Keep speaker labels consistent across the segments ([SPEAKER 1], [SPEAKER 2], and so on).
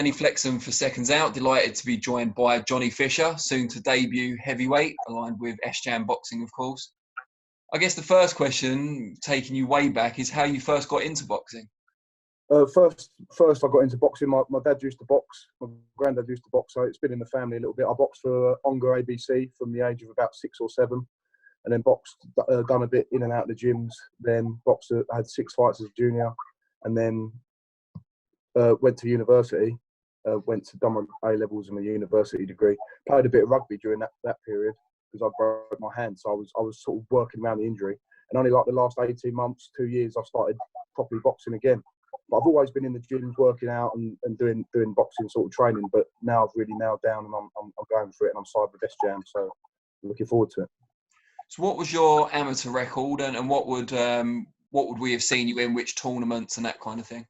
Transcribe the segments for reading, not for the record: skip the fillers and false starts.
[SPEAKER 1] Danny Flexham for Seconds Out. Delighted to be joined by Johnny Fisher, soon to debut heavyweight, aligned with SJAM Boxing, of course. I guess the first question, taking you way back, is how you first got into boxing.
[SPEAKER 2] First, I got into boxing. My dad used to box. My granddad used to box, so it's been in the family a little bit. I boxed for Ongar ABC from the age of about 6 or 7, and then boxed, done a bit in and out of the gyms. Then boxed, I had 6 fights as a junior, and then went to university. Done my A-levels and my university degree. Played a bit of rugby during that period because I broke my hand, so I was sort of working around the injury. And only like the last 18 months, 2 years, I started properly boxing again. But I've always been in the gyms working out and doing boxing sort of training. But now I've really nailed down and I'm going for it, and I'm signed with SJAM, so I'm looking forward to it.
[SPEAKER 1] So what was your amateur record, and what would we have seen you in, which tournaments and that kind of thing?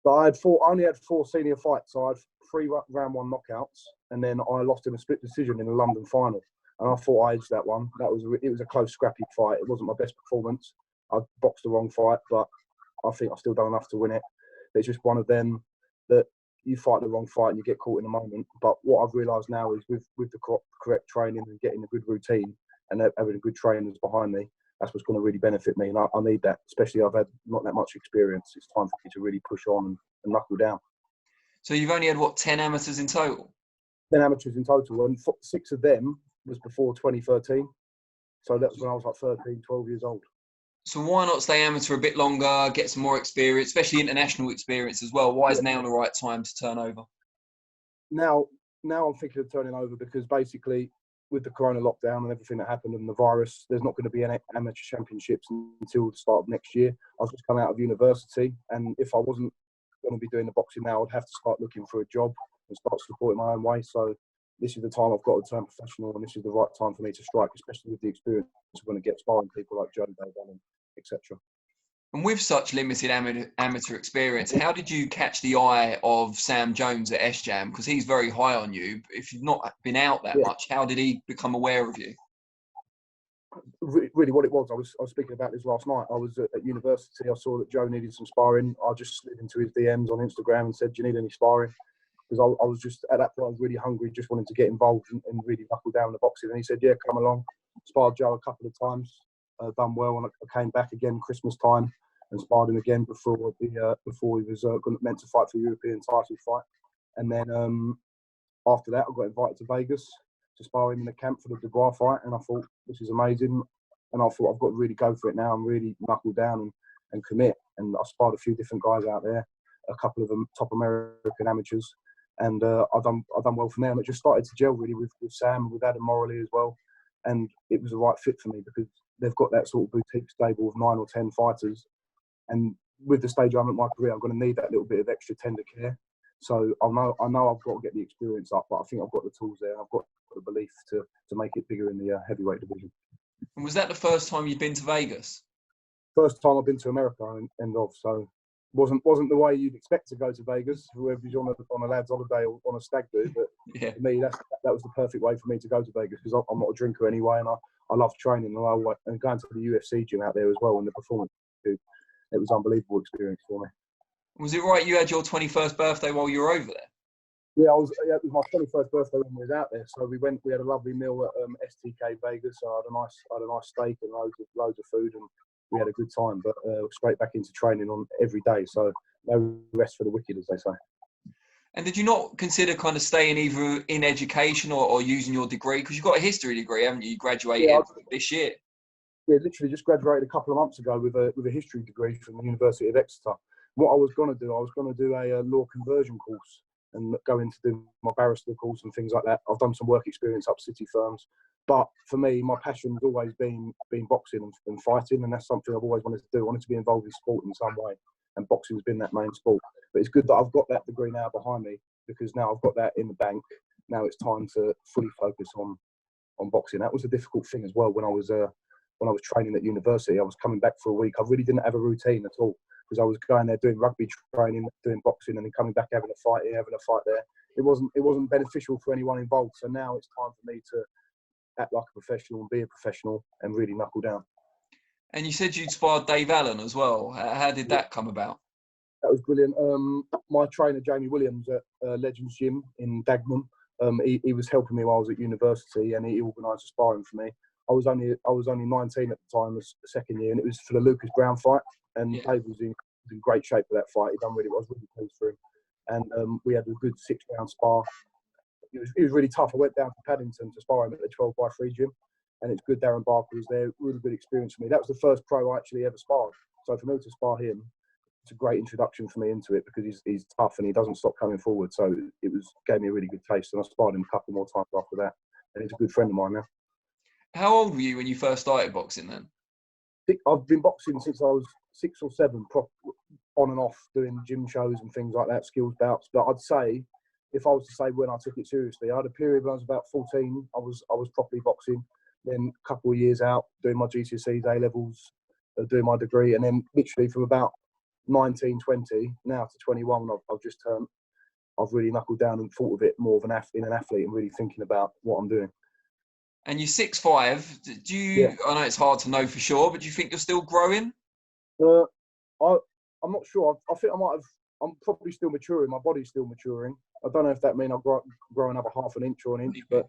[SPEAKER 2] So I only had 4 senior fights. So I had 3 round 1 knockouts, and then I lost in a split decision in the London final. And I thought I edged that one. It was a close, scrappy fight. It wasn't my best performance. I boxed the wrong fight, but I think I've still done enough to win it. It's just one of them that you fight the wrong fight and you get caught in a moment. But what I've realised now is with the correct training and getting a good routine and having a good trainers behind me, that's what's going to really benefit me. And I need that, especially I've had not that much experience. It's time for me to really push on and knuckle down.
[SPEAKER 1] So you've only had, 10 amateurs in total?
[SPEAKER 2] 10 amateurs in total, and 6 of them was before 2013. So that was when I was like 13, 12 years old.
[SPEAKER 1] So why not stay amateur a bit longer, get some more experience, especially international experience as well? Why is now the right time to turn over?
[SPEAKER 2] Now I'm thinking of turning over because basically with the corona lockdown and everything that happened and the virus, there's not going to be any amateur championships until the start of next year. I was just coming out of university, and if I wasn't going to be doing the boxing now, I'd have to start looking for a job and start supporting my own way. So this is the time I've got to turn professional, and this is the right time for me to strike, especially with the experience we're going to get sparring people like Joe, etc.
[SPEAKER 1] And with such limited amateur experience, how did you catch the eye of Sam Jones at SJAM? Because he's very high on you. If you've not been out that much, how did he become aware of you?
[SPEAKER 2] Really what it was, I was speaking about this last night. I was at university. I saw that Joe needed some sparring. I just slid into his DMs on Instagram and said, do you need any sparring? Because I was just, at that point, I was really hungry, just wanting to get involved and really knuckle down the boxing. And he said, yeah, come along. Sparred Joe a couple of times, done well. And I came back again Christmas time and sparred him again before he was meant to fight for the European title fight. And then after that, I got invited to Vegas to spar him in the camp for the Dubois fight. And I thought, this is amazing. And I thought, I've got to really go for it now and really knuckle down and commit. And I sparred a few different guys out there, a couple of them top American amateurs. And I've done well from there. And it just started to gel really with Sam, with Adam Morley as well. And it was the right fit for me because they've got that sort of boutique stable of 9 or 10 fighters. And with the stage I'm at my career, I'm going to need that little bit of extra tender care. So I know I've got to get the experience up, but I think I've got the tools there. I've got the belief to make it bigger in the heavyweight division.
[SPEAKER 1] And was that the first time you'd been to Vegas?
[SPEAKER 2] First time I've been to America, so wasn't the way you'd expect to go to Vegas, whoever's on a lad's holiday or on a stag do. But
[SPEAKER 1] yeah.
[SPEAKER 2] For me, that was the perfect way for me to go to Vegas because I'm not a drinker anyway, and I love training and going to the UFC gym out there as well and the performance. It was an unbelievable experience for me.
[SPEAKER 1] Was it right you had your 21st birthday while you were over there?
[SPEAKER 2] Yeah, it was my 21st birthday when we was out there. So we had a lovely meal at STK Vegas. I had a nice steak and loads of food, and we had a good time. But straight back into training on every day. So no rest for the wicked, as they say. And
[SPEAKER 1] did you not consider kind of staying either in education or using your degree? Because you've got a history degree, haven't you? You graduated this year.
[SPEAKER 2] Yeah, literally just graduated a couple of months ago with a history degree from the University of Exeter. What I was going to do a law conversion course and go into do my barrister course and things like that. I've done some work experience up city firms. But for me, my passion has always been boxing and fighting, and that's something I've always wanted to do. I wanted to be involved in sport in some way, and boxing's been that main sport. But it's good that I've got that degree now behind me because now I've got that in the bank. Now it's time to fully focus on boxing. That was a difficult thing as well when I was training at university. I was coming back for a week. I really didn't have a routine at all because I was going there doing rugby training, doing boxing, and then coming back having a fight here, having a fight there. It wasn't beneficial for anyone involved. So now it's time for me to act like a professional and be a professional and really knuckle down.
[SPEAKER 1] And you said you'd sparred Dave Allen as well. How did that come about?
[SPEAKER 2] That was brilliant. My trainer, Jamie Williams, at Legends Gym in Dagenham, he was helping me while I was at university, and he organised a sparring for me. I was only 19 at the time, the second year, and it was for the Lucas Brown fight. And
[SPEAKER 1] Yeah.
[SPEAKER 2] Dave was in great shape for that fight. He done really well. I was really pleased for him. And we had a good 6-round spar. It was really tough. I went down to Paddington to spar him at the 12x3 gym, and it's good. Darren Barker was there. Really good experience for me. That was the first pro I actually ever sparred. So for me to spar him, it's a great introduction for me into it, because he's tough and he doesn't stop coming forward. So it gave me a really good taste, and I sparred him a couple more times after that. And he's a good friend of mine now.
[SPEAKER 1] How old were you when you first started boxing then?
[SPEAKER 2] I've been boxing since I was 6 or 7, on and off, doing gym shows and things like that, skills bouts. But I'd say, if I was to say when I took it seriously, I had a period when I was about 14. I was properly boxing. Then a couple of years out, doing my GCSEs, A levels, doing my degree, and then literally from about 19, 20 now to 21, I've just turned. I've really knuckled down and thought of it more of an athlete and really thinking about what I'm doing.
[SPEAKER 1] And you're 6'5". Do you? Yeah. I know it's hard to know for sure, but do you think you're still growing?
[SPEAKER 2] I'm not sure. I think I'm probably still maturing. My body's still maturing. I don't know if that means I'll grow another half an inch or an inch, but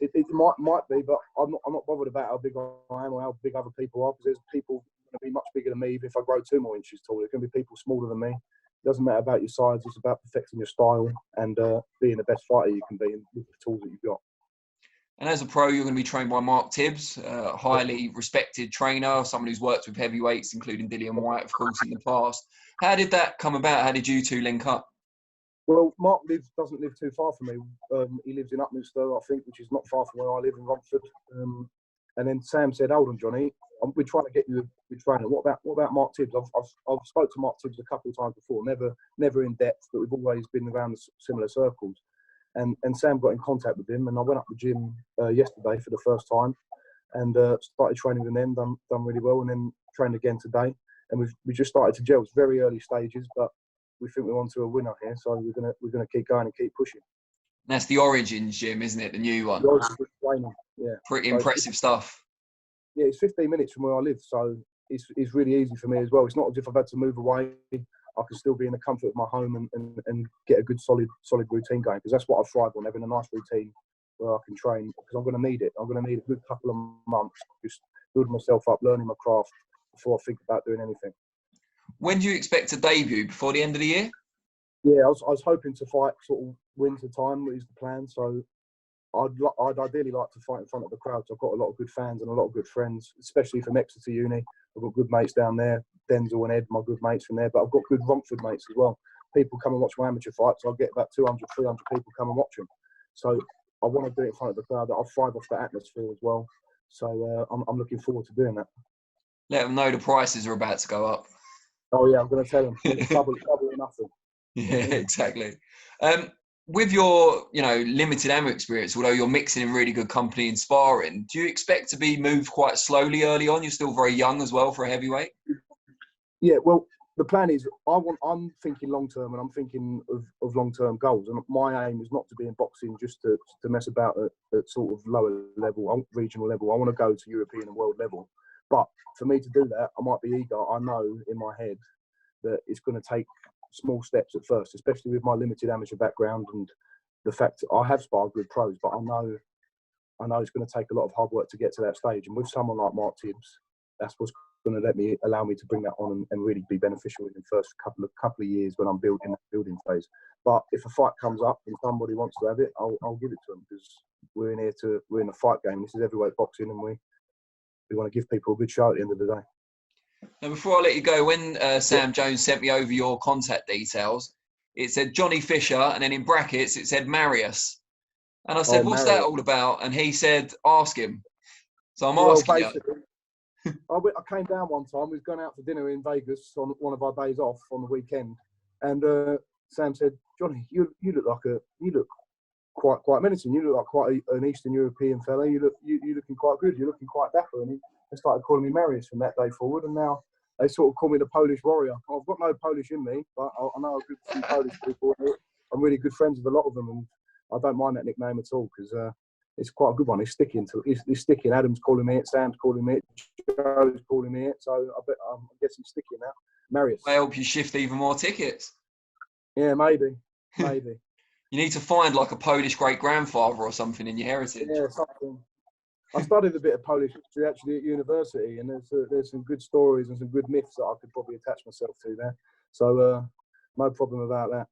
[SPEAKER 2] it might be. But I'm not bothered about how big I am or how big other people are, because there's people going to be much bigger than me. If I grow 2 more inches taller, there's going to be people smaller than me. It doesn't matter about your size. It's about perfecting your style and being the best fighter you can be with the tools that you've got.
[SPEAKER 1] And as a pro, you're going to be trained by Mark Tibbs, a highly respected trainer, someone who's worked with heavyweights, including Dillian Whyte, of course, in the past. How did that come about? How did you two link up?
[SPEAKER 2] Well, Mark doesn't live too far from me. He lives in Upminster, I think, which is not far from where I live in Romford. And then Sam said, "Hold on, Johnny, we're trying to get you a good trainer. What about Mark Tibbs? I've spoke to Mark Tibbs a couple of times before, never in depth, but we've always been around similar circles." And Sam got in contact with him, and I went up the gym yesterday for the first time, and started training with them. Done really well, and then trained again today. And we just started to gel. It's very early stages, but we think we're on to a winner here. So we're gonna keep going and keep pushing.
[SPEAKER 1] That's the Origins gym, isn't it? The new one.
[SPEAKER 2] Yeah.
[SPEAKER 1] Pretty impressive stuff.
[SPEAKER 2] Yeah, it's 15 minutes from where I live, so it's really easy for me as well. It's not as if I've had to move away. I can still be in the comfort of my home and get a good solid routine going, because that's what I thrive on, having a nice routine where I can train, because I'm going to need it. I'm going to need a good couple of months just building myself up, learning my craft before I think about doing anything.
[SPEAKER 1] When do you expect to debut? Before the end of the year?
[SPEAKER 2] Yeah, I was hoping to fight sort of winter time is the plan. So I'd ideally like to fight in front of the crowd. So I've got a lot of good fans and a lot of good friends, especially from Exeter Uni. I've got good mates down there, Denzel and Ed, my good mates from there. But I've got good Romford mates as well. People come and watch my amateur fights. I'll get about 200, 300 people come and watch them. So I want to do it in front of the crowd. I'll thrive off the atmosphere as well. So I'm looking forward to doing that.
[SPEAKER 1] Let them know the prices are about to go up.
[SPEAKER 2] Oh yeah, I'm going to tell them. Double or nothing.
[SPEAKER 1] Yeah, exactly. With your, limited amateur experience, although you're mixing in really good company in sparring, do you expect to be moved quite slowly early on? You're still very young as well for a heavyweight.
[SPEAKER 2] Yeah, well, the plan is I'm thinking long term, and I'm thinking of long term goals. And my aim is not to be in boxing just to mess about at sort of lower level, regional level. I want to go to European and world level. But for me to do that, I might be eager. I know in my head that it's going to take small steps at first, especially with my limited amateur background and the fact that I have sparred good pros, but I know it's going to take a lot of hard work to get to that stage. And with someone like Mark Tibbs, that's what's going to allow me to bring that on and really be beneficial in the first couple of years when I'm building phase. But if a fight comes up and somebody wants to have it, I'll give it to them, because we're in a fight game. This is heavyweight boxing, and we want to give people a good show at the end of the day.
[SPEAKER 1] Now, before I let you go, when Sam Jones sent me over your contact details, it said Johnny Fisher, and then in brackets it said Marius. And I said, what's that all about? And he said, ask him. So I'm asking you.
[SPEAKER 2] I came down one time. We was going out for dinner in Vegas on one of our days off on the weekend, and Sam said, "Johnny, you look quite menacing. You look like quite an Eastern European fella. You looking quite good. You're looking quite dapper." And they started calling me Marius from that day forward, and now they sort of call me the Polish warrior. I've got no Polish in me, but I know a few Polish people. I'm really good friends with a lot of them, and I don't mind that nickname at all, because it's quite a good one. It's sticking. It's sticking. Adam's calling me it. Sam's calling me it. Joe's calling me it. So I'm guessing it's sticking now. Marius.
[SPEAKER 1] May help you shift even more tickets.
[SPEAKER 2] Yeah, maybe. You
[SPEAKER 1] need to find like a Polish great-grandfather or something in your heritage.
[SPEAKER 2] Yeah, something. I studied a bit of Polish history actually at university, and there's some good stories and some good myths that I could probably attach myself to there. So no problem about that.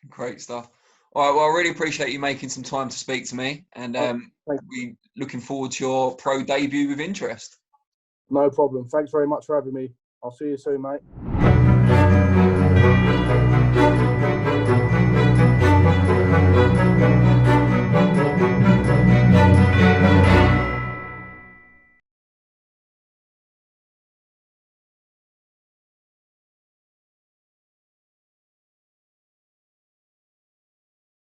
[SPEAKER 1] Great stuff. All right, well, I really appreciate you making some time to speak to me, and we looking forward to your pro debut with interest.
[SPEAKER 2] No problem. Thanks very much for having me. I'll see you soon, mate.